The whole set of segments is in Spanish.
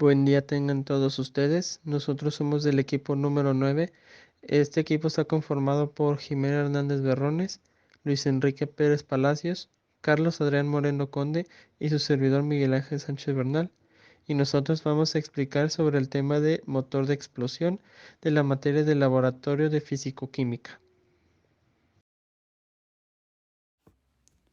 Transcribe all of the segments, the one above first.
Buen día tengan todos ustedes. Nosotros somos del equipo número 9. Este equipo está conformado por Jimena Hernández Berrones, Luis Enrique Pérez Palacios, Carlos Adrián Moreno Conde y su servidor Miguel Ángel Sánchez Bernal. Y nosotros vamos a explicar sobre el tema de motor de explosión de la materia del laboratorio de físico-química.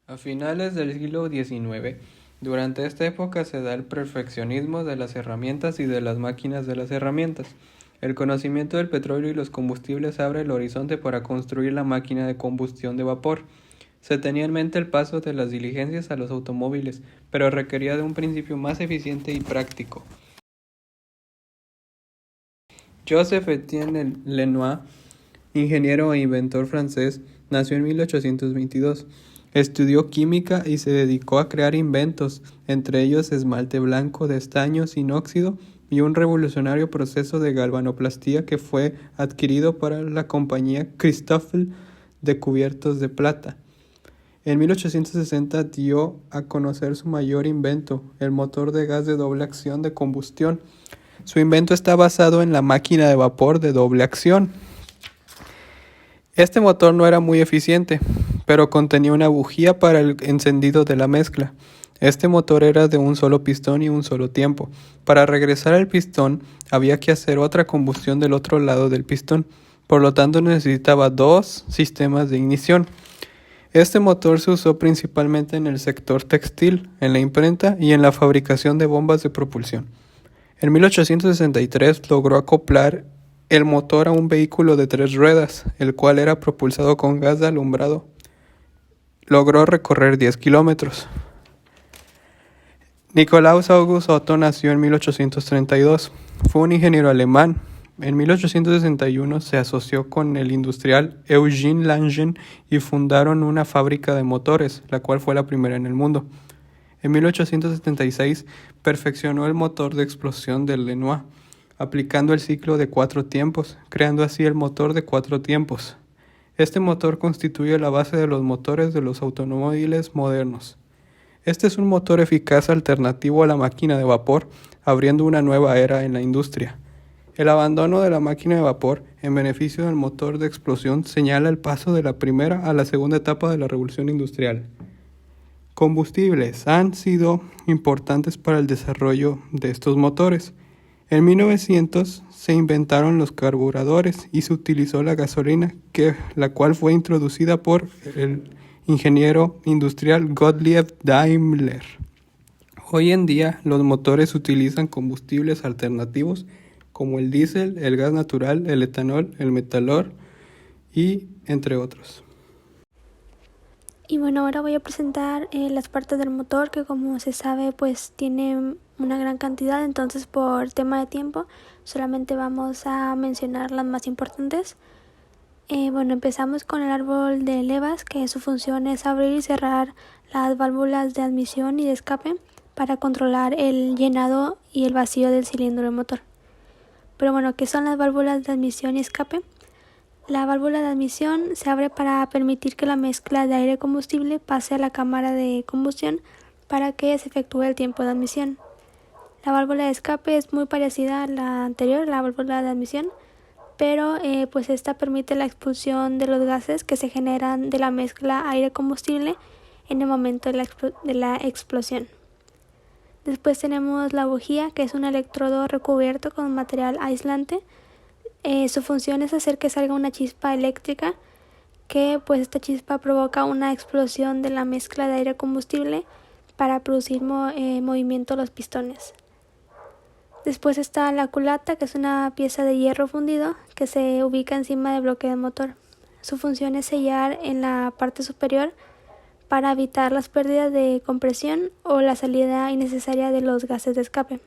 A finales del siglo XIX, durante esta época se da el perfeccionismo de las herramientas y de las máquinas de las herramientas. El conocimiento del petróleo y los combustibles abre el horizonte para construir la máquina de combustión de vapor. Se tenía en mente el paso de las diligencias a los automóviles, pero requería de un principio más eficiente y práctico. Joseph Etienne Lenoir, ingeniero e inventor francés, nació en 1822. Estudió química y se dedicó a crear inventos, entre ellos esmalte blanco de estaño sin óxido y un revolucionario proceso de galvanoplastía que fue adquirido para la compañía Christofle de cubiertos de plata. En 1860 dio a conocer su mayor invento, el motor de gas de doble acción de combustión. Su invento está basado en la máquina de vapor de doble acción. Este motor no era muy eficiente, pero contenía una bujía para el encendido de la mezcla. Este motor era de un solo pistón y un solo tiempo. Para regresar al pistón, había que hacer otra combustión del otro lado del pistón. Por lo tanto, necesitaba dos sistemas de ignición. Este motor se usó principalmente en el sector textil, en la imprenta y en la fabricación de bombas de propulsión. En 1863 logró acoplar el motor a un vehículo de 3 ruedas, el cual era propulsado con gas de alumbrado. Logró recorrer 10 kilómetros. Nikolaus August Otto nació en 1832. Fue un ingeniero alemán. En 1861 se asoció con el industrial Eugene Langen y fundaron una fábrica de motores, la cual fue la primera en el mundo. En 1876 perfeccionó el motor de explosión del Lenoir, aplicando el ciclo de 4 tiempos, creando así el motor de 4 tiempos. Este motor constituye la base de los motores de los automóviles modernos. Este es un motor eficaz alternativo a la máquina de vapor, abriendo una nueva era en la industria. El abandono de la máquina de vapor en beneficio del motor de explosión señala el paso de la primera a la segunda etapa de la revolución industrial. Combustibles han sido importantes para el desarrollo de estos motores. En 1900 se inventaron los carburadores y se utilizó la gasolina, la cual fue introducida por el ingeniero industrial Gottlieb Daimler. Hoy en día los motores utilizan combustibles alternativos como el diésel, el gas natural, el etanol, el metanol y entre otros. Y bueno, ahora voy a presentar las partes del motor que, como se sabe, pues tiene una gran cantidad, entonces por tema de tiempo solamente vamos a mencionar las más importantes. Bueno, empezamos con el árbol de levas, que su función es abrir y cerrar las válvulas de admisión y de escape para controlar el llenado y el vacío del cilindro del motor. Pero bueno, ¿qué son las válvulas de admisión y escape? La válvula de admisión se abre para permitir que la mezcla de aire-combustible pase a la cámara de combustión para que se efectúe el tiempo de admisión. La válvula de escape es muy parecida a la anterior, la válvula de admisión, pero pues esta permite la expulsión de los gases que se generan de la mezcla aire-combustible en el momento de la explosión. Después tenemos la bujía, que es un electrodo recubierto con material aislante. Su función es hacer que salga una chispa eléctrica, que pues esta chispa provoca una explosión de la mezcla de aire combustible para producir movimiento de los pistones. Después está la culata, que es una pieza de hierro fundido que se ubica encima del bloque del motor. Su función es sellar en la parte superior para evitar las pérdidas de compresión o la salida innecesaria de los gases de escape.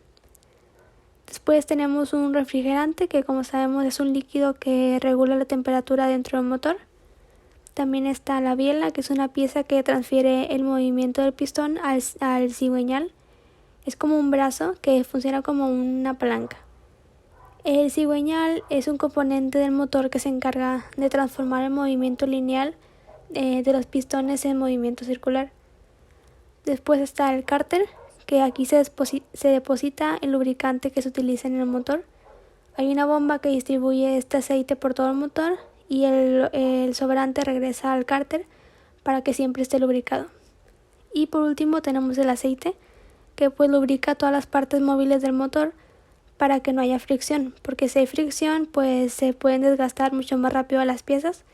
Después tenemos un refrigerante, que como sabemos es un líquido que regula la temperatura dentro del motor. También está la biela, que es una pieza que transfiere el movimiento del pistón al cigüeñal. Es como un brazo que funciona como una palanca. El cigüeñal es un componente del motor que se encarga de transformar el movimiento lineal de los pistones en movimiento circular. Después está el cárter, que aquí se deposita el lubricante que se utiliza en el motor. Hay una bomba que distribuye este aceite por todo el motor y el sobrante regresa al cárter para que siempre esté lubricado. Y por último tenemos el aceite, que pues lubrica todas las partes móviles del motor para que no haya fricción, porque si hay fricción pues se pueden desgastar mucho más rápido las piezas.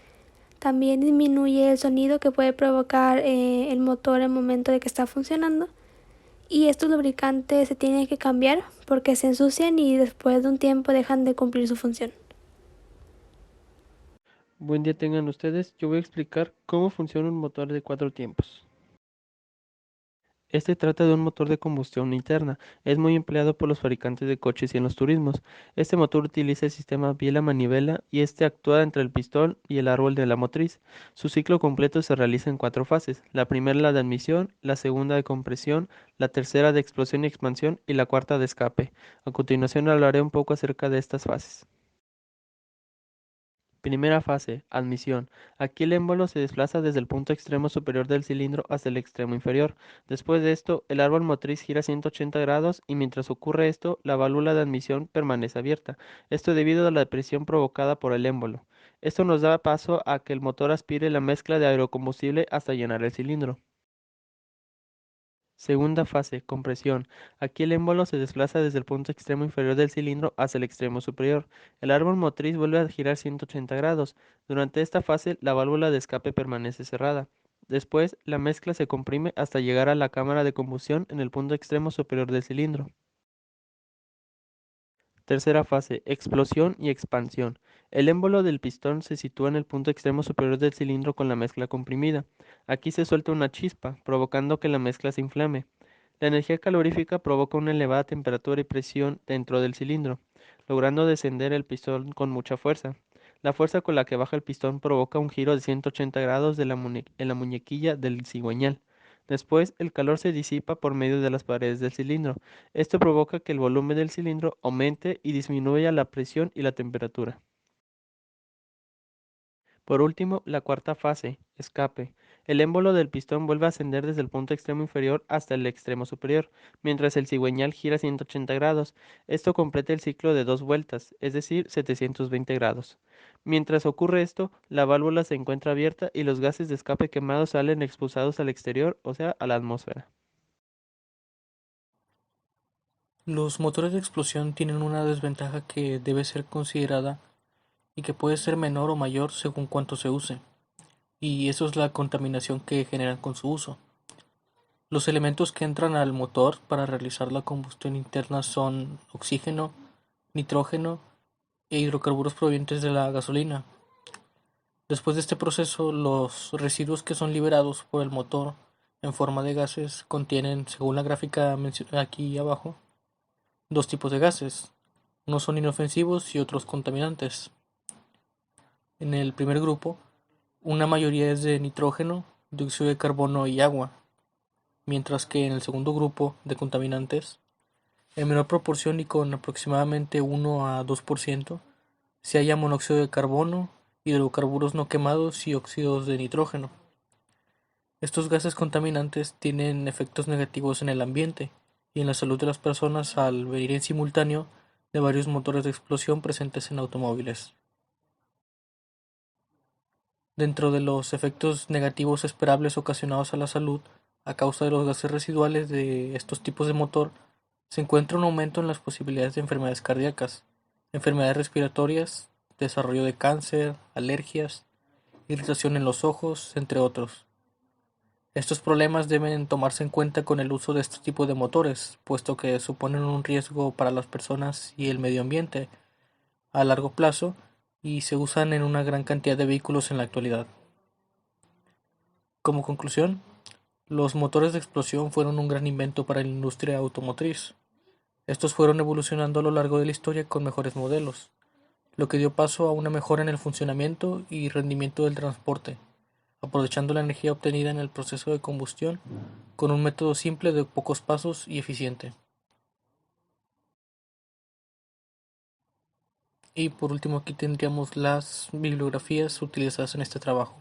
También disminuye el sonido que puede provocar el motor en el momento de que está funcionando. Y estos lubricantes se tienen que cambiar porque se ensucian y después de un tiempo dejan de cumplir su función. Buen día tengan ustedes. Yo voy a explicar cómo funciona un motor de 4 tiempos. Este trata de un motor de combustión interna. Es muy empleado por los fabricantes de coches y en los turismos. Este motor utiliza el sistema biela-manivela y este actúa entre el pistón y el árbol de la motriz. Su ciclo completo se realiza en 4 fases. La primera la de admisión, la segunda de compresión, la tercera de explosión y expansión y la cuarta de escape. A continuación hablaré un poco acerca de estas fases. Primera fase, admisión. Aquí el émbolo se desplaza desde el punto extremo superior del cilindro hasta el extremo inferior. Después de esto, el árbol motriz gira 180 grados y mientras ocurre esto, la válvula de admisión permanece abierta. Esto debido a la presión provocada por el émbolo. Esto nos da paso a que el motor aspire la mezcla de aerocombustible hasta llenar el cilindro. Segunda fase, compresión. Aquí el émbolo se desplaza desde el punto extremo inferior del cilindro hacia el extremo superior. El árbol motriz vuelve a girar 180 grados. Durante esta fase, la válvula de escape permanece cerrada. Después, la mezcla se comprime hasta llegar a la cámara de combustión en el punto extremo superior del cilindro. Tercera fase, explosión y expansión. El émbolo del pistón se sitúa en el punto extremo superior del cilindro con la mezcla comprimida. Aquí se suelta una chispa, provocando que la mezcla se inflame. La energía calorífica provoca una elevada temperatura y presión dentro del cilindro, logrando descender el pistón con mucha fuerza. La fuerza con la que baja el pistón provoca un giro de 180 grados en la muñequilla del cigüeñal. Después, el calor se disipa por medio de las paredes del cilindro. Esto provoca que el volumen del cilindro aumente y disminuya la presión y la temperatura. Por último, la cuarta fase, escape. El émbolo del pistón vuelve a ascender desde el punto extremo inferior hasta el extremo superior, mientras el cigüeñal gira 180 grados. Esto completa el ciclo de 2 vueltas, es decir, 720 grados. Mientras ocurre esto, la válvula se encuentra abierta y los gases de escape quemados salen expulsados al exterior, o sea, a la atmósfera. Los motores de explosión tienen una desventaja que debe ser considerada y que puede ser menor o mayor según cuánto se use, y eso es la contaminación que generan con su uso. Los elementos que entran al motor para realizar la combustión interna son oxígeno, nitrógeno e hidrocarburos provenientes de la gasolina. Después de este proceso, los residuos que son liberados por el motor en forma de gases contienen, según la gráfica mencionada aquí abajo, dos tipos de gases. Unos son inofensivos y otros contaminantes. En el primer grupo, una mayoría es de nitrógeno, dióxido de carbono y agua, mientras que en el segundo grupo de contaminantes, en menor proporción y con aproximadamente 1 a 2%, se halla monóxido de carbono, hidrocarburos no quemados y óxidos de nitrógeno. Estos gases contaminantes tienen efectos negativos en el ambiente y en la salud de las personas al venir en simultáneo de varios motores de explosión presentes en automóviles. Dentro de los efectos negativos esperables ocasionados a la salud a causa de los gases residuales de estos tipos de motor, se encuentra un aumento en las posibilidades de enfermedades cardíacas, enfermedades respiratorias, desarrollo de cáncer, alergias, irritación en los ojos, entre otros. Estos problemas deben tomarse en cuenta con el uso de este tipo de motores, puesto que suponen un riesgo para las personas y el medio ambiente a largo plazo y se usan en una gran cantidad de vehículos en la actualidad. Como conclusión, los motores de explosión fueron un gran invento para la industria automotriz. Estos fueron evolucionando a lo largo de la historia con mejores modelos, lo que dio paso a una mejora en el funcionamiento y rendimiento del transporte, aprovechando la energía obtenida en el proceso de combustión con un método simple de pocos pasos y eficiente. Y por último aquí tendríamos las bibliografías utilizadas en este trabajo.